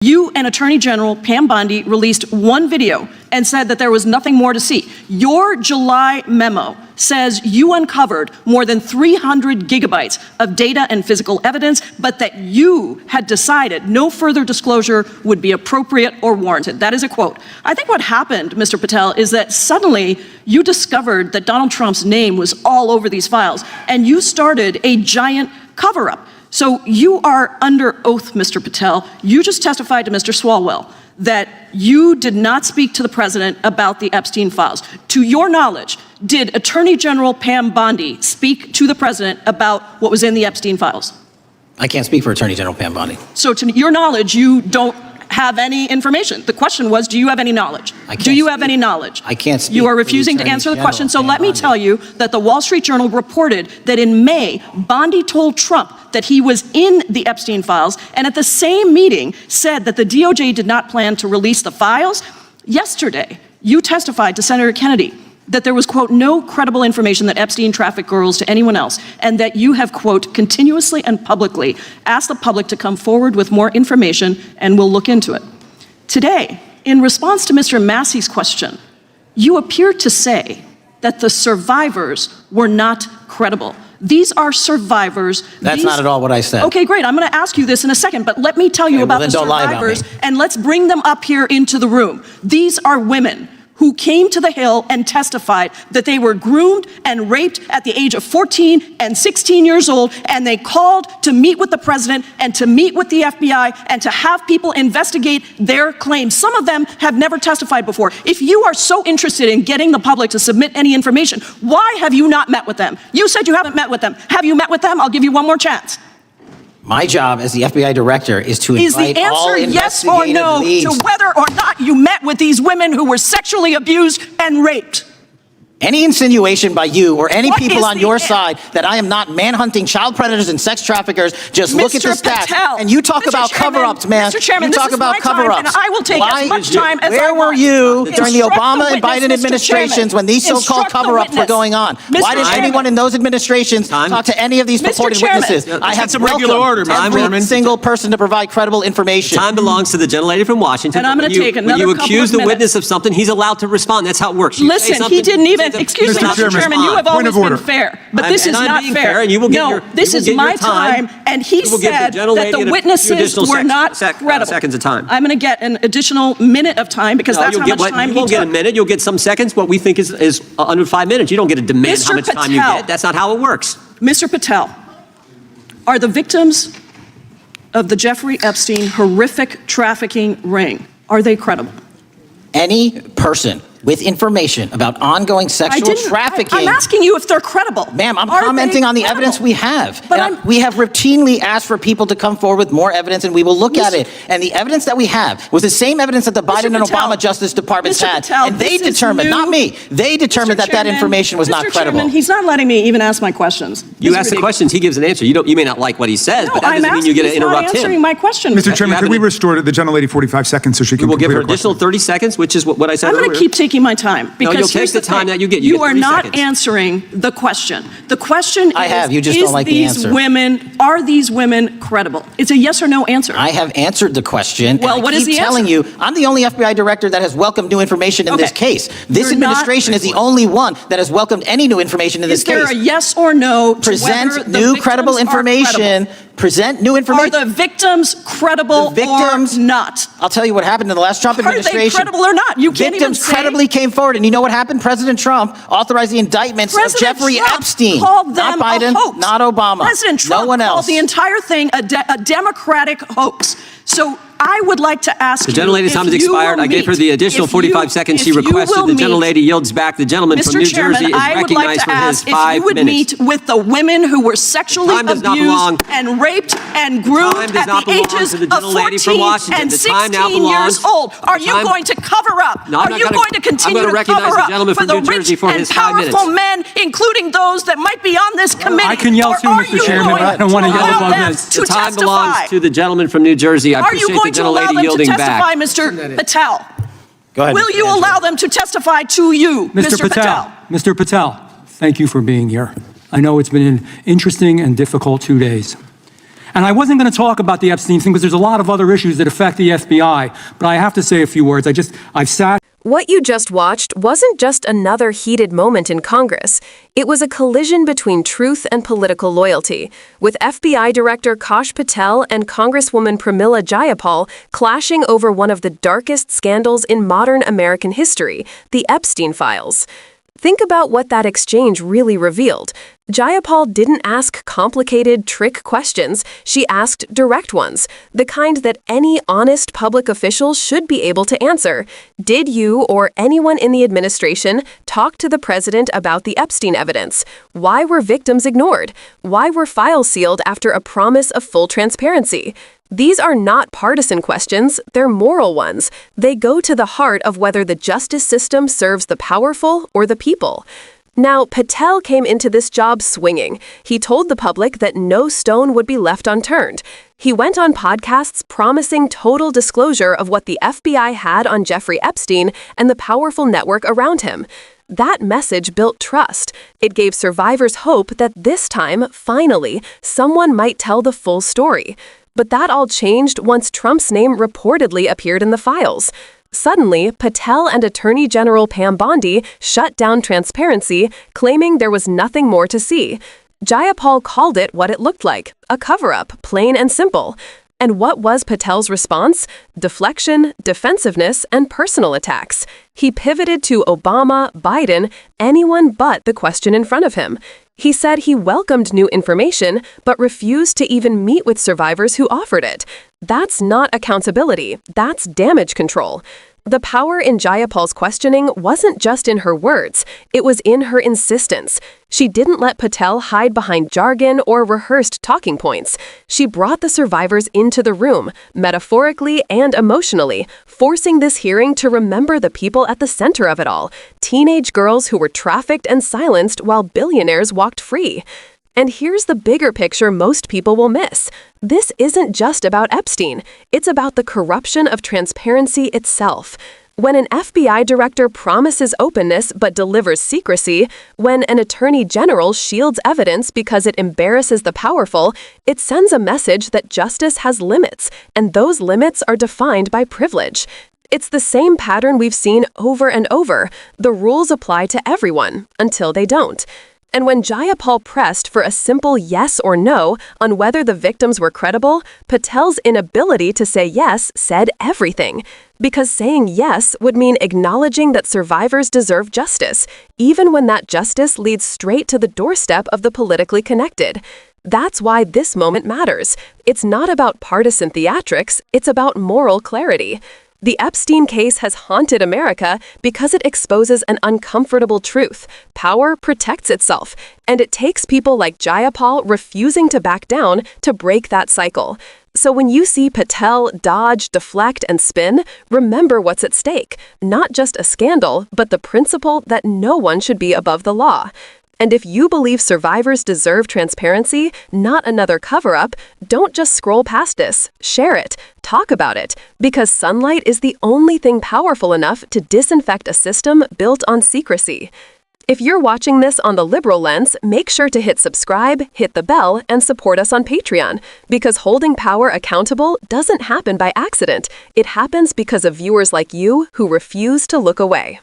You and Attorney General Pam Bondi released one video and said that there was nothing more to see. Your July memo says you uncovered more than 300 gigabytes of data and physical evidence, but that you had decided no further disclosure would be appropriate or warranted. That is a quote. I think what happened, Mr. Patel, is that suddenly you discovered that Donald Trump's name was all over these files, and you started a giant cover-up. So you are under oath, Mr. Patel. You just testified to Mr. Swalwell that you did not speak to the president about the Epstein files. To your knowledge, did Attorney General Pam Bondi speak to the president about what was in the Epstein files? I can't speak for Attorney General Pam Bondi. So to your knowledge, you don't have any information. The question was, do you have any knowledge? Do you have any knowledge? I can't speak. You are refusing to answer the question. So let me tell you that the Wall Street Journal reported that in May, Bondi told Trump that he was in the Epstein files, and at the same meeting said that the DOJ did not plan to release the files. Yesterday, you testified to Senator Kennedy that there was, quote, no credible information that Epstein trafficked girls to anyone else, and that you have, quote, continuously and publicly asked the public to come forward with more information, and we'll look into it. Today, in response to Mr. Massey's question, you appear to say that the survivors were not credible. These are survivors. That's not at all what I said. Okay, great. I'm going to ask you this in a second, but let me tell you about the survivors, and let's bring them up here into the room. These are women who came to the Hill and testified that they were groomed and raped at the age of 14 and 16 years old, and they called to meet with the president and to meet with the FBI and to have people investigate their claims. Some of them have never testified before. If you are so interested in getting the public to submit any information, why have you not met with them? You said you haven't met with them. Have you met with them? I'll give you one more chance. My job as the FBI director is to invite all investigative leads. Is the answer yes or no to whether or not you met with these women who were sexually abused and raped? Any insinuation by you or any people on your side that I am not manhunting child predators and sex traffickers, just look at the stats. And you talk about cover-ups, man. Mr. Chairman, you talk about cover-ups. And I will take as much time as Where were you during the Obama and Biden administrations when these so-called cover-ups were going on? Why didn't anyone in those administrations talk to any of these purported witnesses? I have welcomed every single person to provide credible information. Time belongs to the gentlelady from Washington. And I'm going to take another couple of minutes. When you accuse the witness of something, he's allowed to respond. That's how it works. Listen, he didn't even. Excuse me, Mr. Chairman, you have always been fair, but this is not fair. No, this is my time, and he said that the witnesses were not credible. Seconds of time. I'm going to get an additional minute of time because that's how much time he took. You won't get a minute. You'll get some seconds. What we think is under 5 minutes. You don't get to demand how much time you get. That's not how it works. Mr. Patel, are the victims of the Jeffrey Epstein horrific trafficking ring, are they credible? Any person with information about ongoing sexual trafficking. I'm asking you if they're credible. Ma'am, I'm commenting on the evidence we have. We have routinely asked for people to come forward with more evidence, and we will look at it. And the evidence that we have was the same evidence that the Biden and Obama Justice Departments had. And they determined, not me, they determined that that information was not credible. He's not letting me even ask my questions. You ask the questions, he gives an answer. You may not like what he says, but that doesn't mean you get to interrupt him. He's not answering my question. Mr. Chairman, could we restore the gentlelady 45 seconds so she can complete her question? We'll give her additional 30 seconds, which is what I said earlier. I'm going to keep taking my time because you'll take the time that you get. You are not answering the question. The question is, you just don't like the answer. Are these women credible? It's a yes or no answer. I have answered the question. Well, what is the answer? I'm telling you, I'm the only FBI director that has welcomed new information in this case. This administration is the only one that has welcomed any new information in this case. Is there a yes or no to present new credible information? Present new information. Are the victims credible or not? I'll tell you what happened in the last Trump administration. Are they credible or not? You can't even say. Victims credibly came forward, and you know what happened? President Trump authorized the indictments of Jeffrey Epstein. Called them not Biden, a hoax. not Obama. President Trump no one else. called the entire thing a Democratic hoax. So I would like to ask you. The gentlelady's time has expired. I gave her the additional 45 seconds she requested. The gentlelady yields back. The gentleman from New Jersey is recognized for his 5 minutes. If you would meet with the women who were sexually abused and raped and groomed at the ages of 14 and 16 years old. Are you going to cover up? Are you going to continue to cover up for the rich and powerful men, including those that might be on this committee? I can yell too, Mr. Chairman. I don't want to yell above this. The time belongs to the gentleman from New Jersey. I appreciate the gentlelady yielding back. Are you going to allow them to testify, Mr. Patel? Go ahead. Will you allow them to testify to you, Mr. Patel? Mr. Patel, thank you for being here. I know it's been an interesting and difficult 2 days. And I wasn't going to talk about the Epstein thing because there's a lot of other issues that affect the FBI, but I have to say a few words. I've sat. What you just watched wasn't just another heated moment in Congress. It was a collision between truth and political loyalty, with FBI Director Kash Patel and Congresswoman Pramila Jayapal clashing over one of the darkest scandals in modern American history, the Epstein files. Think about what that exchange really revealed. Jayapal didn't ask complicated, trick questions. She asked direct ones, the kind that any honest public official should be able to answer. Did you or anyone in the administration talk to the president about the Epstein evidence? Why were victims ignored? Why were files sealed after a promise of full transparency? These are not partisan questions, they're moral ones. They go to the heart of whether the justice system serves the powerful or the people. Now, Patel came into this job swinging. He told the public that no stone would be left unturned. He went on podcasts promising total disclosure of what the FBI had on Jeffrey Epstein and the powerful network around him. That message built trust. It gave survivors hope that this time, finally, someone might tell the full story. But that all changed once Trump's name reportedly appeared in the files. Suddenly, Patel and Attorney General Bondi shut down transparency, claiming there was nothing more to see. Jayapal called it what it looked like, a cover-up, plain and simple. And what was Patel's response? Deflection, defensiveness, and personal attacks. He pivoted to Obama, Biden, anyone but the question in front of him. He said he welcomed new information, but refused to even meet with survivors who offered it. That's not accountability, that's damage control. The power in Jayapal's questioning wasn't just in her words, it was in her insistence. She didn't let Patel hide behind jargon or rehearsed talking points. She brought the survivors into the room, metaphorically and emotionally, forcing this hearing to remember the people at the center of it all, teenage girls who were trafficked and silenced while billionaires walked free. And here's the bigger picture most people will miss. This isn't just about Epstein. It's about the corruption of transparency itself. When an FBI director promises openness but delivers secrecy, when an attorney general shields evidence because it embarrasses the powerful, it sends a message that justice has limits, and those limits are defined by privilege. It's the same pattern we've seen over and over. The rules apply to everyone, until they don't. And when Jayapal pressed for a simple yes or no on whether the victims were credible, Patel's inability to say yes said everything. Because saying yes would mean acknowledging that survivors deserve justice, even when that justice leads straight to the doorstep of the politically connected. That's why this moment matters. It's not about partisan theatrics, it's about moral clarity. The Epstein case has haunted America because it exposes an uncomfortable truth. Power protects itself, and it takes people like Jayapal refusing to back down to break that cycle. So when you see Patel dodge, deflect, and spin, remember what's at stake. Not just a scandal, but the principle that no one should be above the law. And if you believe survivors deserve transparency, not another cover-up, don't just scroll past this. Share it. Talk about it. Because sunlight is the only thing powerful enough to disinfect a system built on secrecy. If you're watching this on the liberal lens, make sure to hit subscribe, hit the bell, and support us on Patreon. Because holding power accountable doesn't happen by accident. It happens because of viewers like you who refuse to look away.